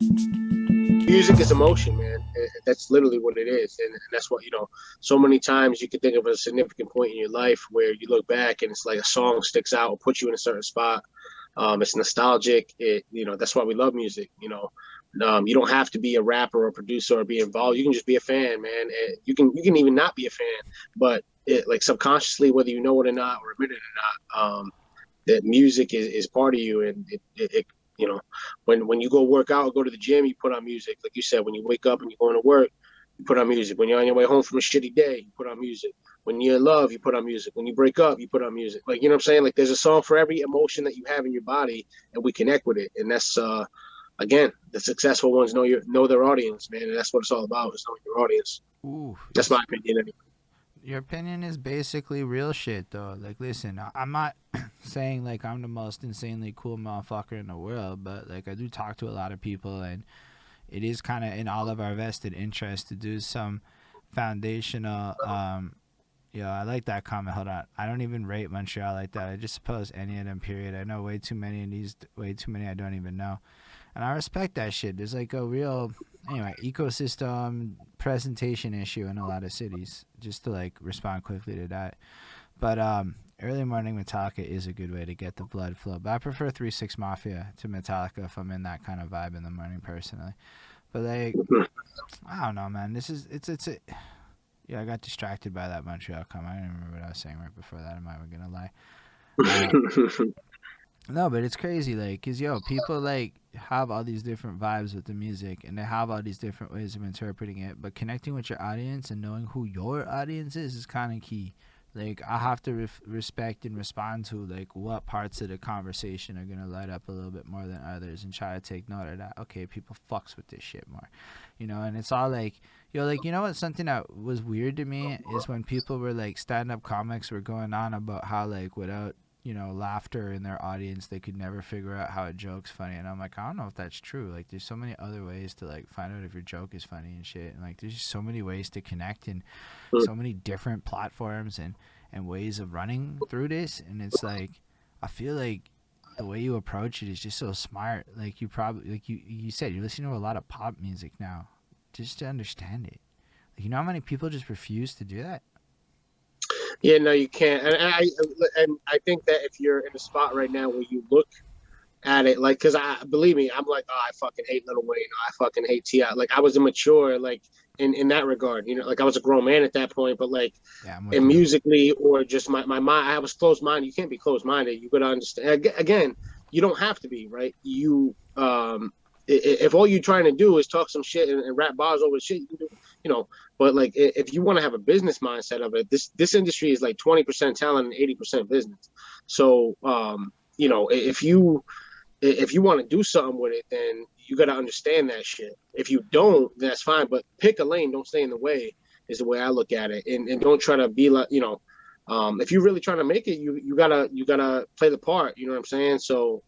Music is emotion, man. That's literally what it is, and that's what so many times you can think of a significant point in your life where you look back and it's like a song sticks out or puts you in a certain spot. It's nostalgic. That's why we love music. You don't have to be a rapper or a producer or be involved. You can just be a fan, man. And you can even not be a fan, but like subconsciously, whether you know it or not or admit it or not, that music is part of you, and it when you go work out or go to the gym, you put on music. Like you said, when you wake up and you're going to work, you put on music. When you're on your way home from a shitty day, you put on music. When you're in love, you put on music. When you break up, you put on music. Like, you know what I'm saying? Like, there's a song for every emotion that you have in your body, and we connect with it. And that's again, the successful ones know their audience, man, and that's what it's all about, is knowing your audience. Ooh, That's my opinion anyway. your opinion is basically real shit, though. Like, listen, I'm not saying like I'm the most insanely cool motherfucker in the world, but like I do talk to a lot of people, and it is kind of in all of our vested interest to do some foundational. Yeah, I like that comment. Hold on, I don't even rate Montreal like that. I just suppose any of them. Period. I know way too many, and these way too many I don't even know, and I respect that shit. There's like a real anyway ecosystem presentation issue in a lot of cities. Just to like respond quickly to that, but early morning Metallica is a good way to get the blood flow. But I prefer 3 6 Mafia to Metallica if I'm in that kind of vibe in the morning personally. But like I don't know, man. This is it's a yeah. I got distracted by that Montreal comment. I don't even remember what I was saying right before that. I'm not even gonna lie. Uh, no, but it's crazy, like, cause yo, people like have all these different vibes with the music, and they have all these different ways of interpreting it. But connecting with your audience and knowing who your audience is kind of key. Like, I have to respect and respond to like what parts of the conversation are gonna light up a little bit more than others, and try to take note of that. Okay, people fucks with this shit more, and it's all like, yo, like, what? Something that was weird to me is when people were like stand-up comics were going on about how like without laughter in their audience, they could never figure out how a joke's funny. And I'm like, I don't know if that's true. Like, there's so many other ways to like find out if your joke is funny and shit. And like, there's just so many ways to connect, and so many different platforms and ways of running through this. And it's like, I feel like the way you approach it is just so smart. Like, you probably, like you said, you're listening to a lot of pop music now, just to understand it. Like, how many people just refuse to do that? Yeah, no, you can't. And I think that if you're in a spot right now where you look at it, like, because I believe me, I'm like, oh, I fucking hate Little Wayne, I fucking hate Ti. Like, I was immature, like, in that regard, like I was a grown man at that point, but like, Yeah, I'm with and you. musically or just my mind, I was closed minded. You can't be closed minded. You got to understand. Again, you don't have to be, right. If all you're trying to do is talk some shit and rap bars over shit, you can do, you know. But like, if you want to have a business mindset of it, this industry is like 20% talent and 80% business. So, if you want to do something with it, then you got to understand that shit. If you don't, that's fine. But pick a lane. Don't stay in the way. Is the way I look at it, and don't try to be like, if you're really trying to make it, you gotta play the part. You know what I'm saying? So,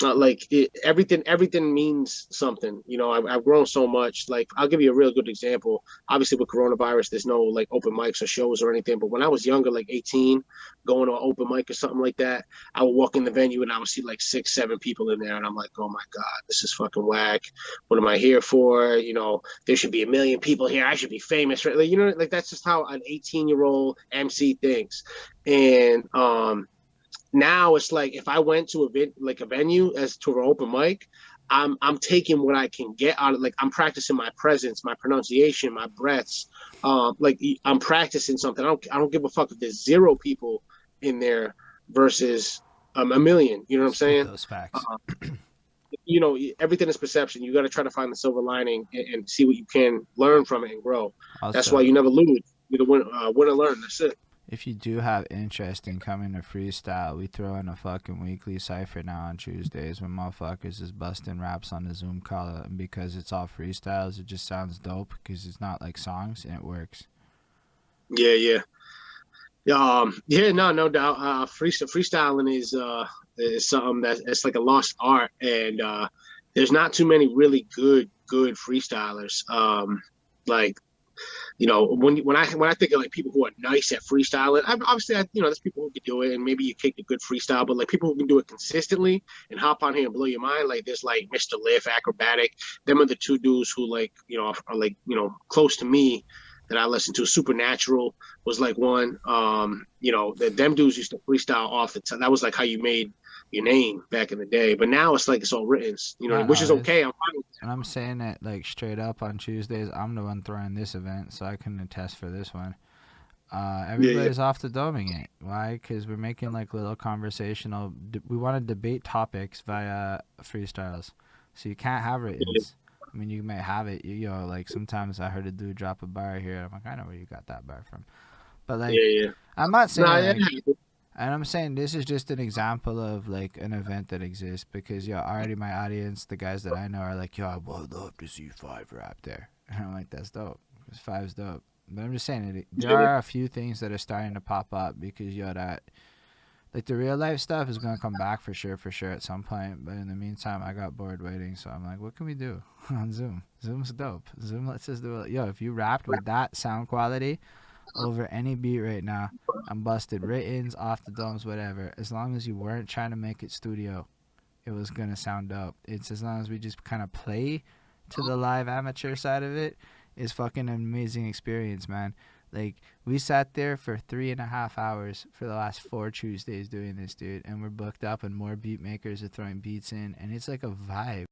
everything means something. I've grown so much. Like, I'll give you a real good example. Obviously, with coronavirus, there's no like open mics or shows or anything. But when I was younger, like 18, going to an open mic or something like that, I would walk in the venue and I would see like 6 7 people in there, and I'm like, oh my god, this is fucking whack. What am I here for? There should be a million people here. I should be famous, right? Like that's just how an 18-year-old MC thinks. And now it's like, if I went to a venue as to an open mic, I'm taking what I can get out of, like, I'm practicing my presence, my pronunciation, my breaths. Like, I'm practicing something. I don't give a fuck if there's 0 people in there versus a million. You know what I'm Spit saying? those facts. Uh, Everything is perception. You got to try to find the silver lining, and see what you can learn from it and grow. That's why Also, you never lose. You're the winner learn. That's it. if you do have interest in coming to freestyle, we throw in a fucking weekly cipher now on Tuesdays when motherfuckers is busting raps on the Zoom call. And because it's all freestyles, it just sounds dope because it's not like songs, and it works. Yeah, yeah. Yeah, no doubt. Freestyling is something that it's like a lost art, and there's not too many really good freestylers. Like, you know, when I think of like people who are nice at freestyling, obviously, there's people who can do it, and maybe you kick a good freestyle, but like people who can do it consistently and hop on here and blow your mind, like there's like Mr. Liff, Acrobatic. Them are the two dudes who like are like close to me that I listen to. Supernatural was like one. Them dudes used to freestyle off the top. That was like how you made your name back in the day. But now it's like it's all written, No, which is no, okay. it's I'm fine with and I'm saying it like straight up on Tuesdays. I'm the one throwing this event, so I can attest for this one. that. Yeah, Everybody's off the doming it. Why? Because we're making like little conversational. We want to debate topics via freestyles, so you can't have yeah, writtens. I mean, you may have it. Like sometimes I heard a dude drop a bar here. I'm like, I know where you got that bar from. But like, yeah, yeah. I'm not saying Nah, like, and I'm saying this is just an example of like an event that exists because already my audience, the guys that I know are like, I would love to see FIVE rap there. And I'm like, that's dope. Because FIVE's dope. But I'm just saying there yeah, are a few things that are starting to pop up because that like the real life stuff is gonna come back for sure at some point. But in the meantime, I got bored waiting, so I'm like, what can we do on Zoom? Zoom's dope. Zoom lets us do it. If you rapped with that sound quality over any beat right now, I'm busted. Writtens, off the domes, whatever. As long as you weren't trying to make it studio, it was gonna sound dope. It's as long as we just kind of play to the live amateur side of it, is fucking an amazing experience, man. Like we sat there for 3.5 hours for the last 4 Tuesdays doing this, dude, and we're booked up, and more beat makers are throwing beats in, and it's like a vibe.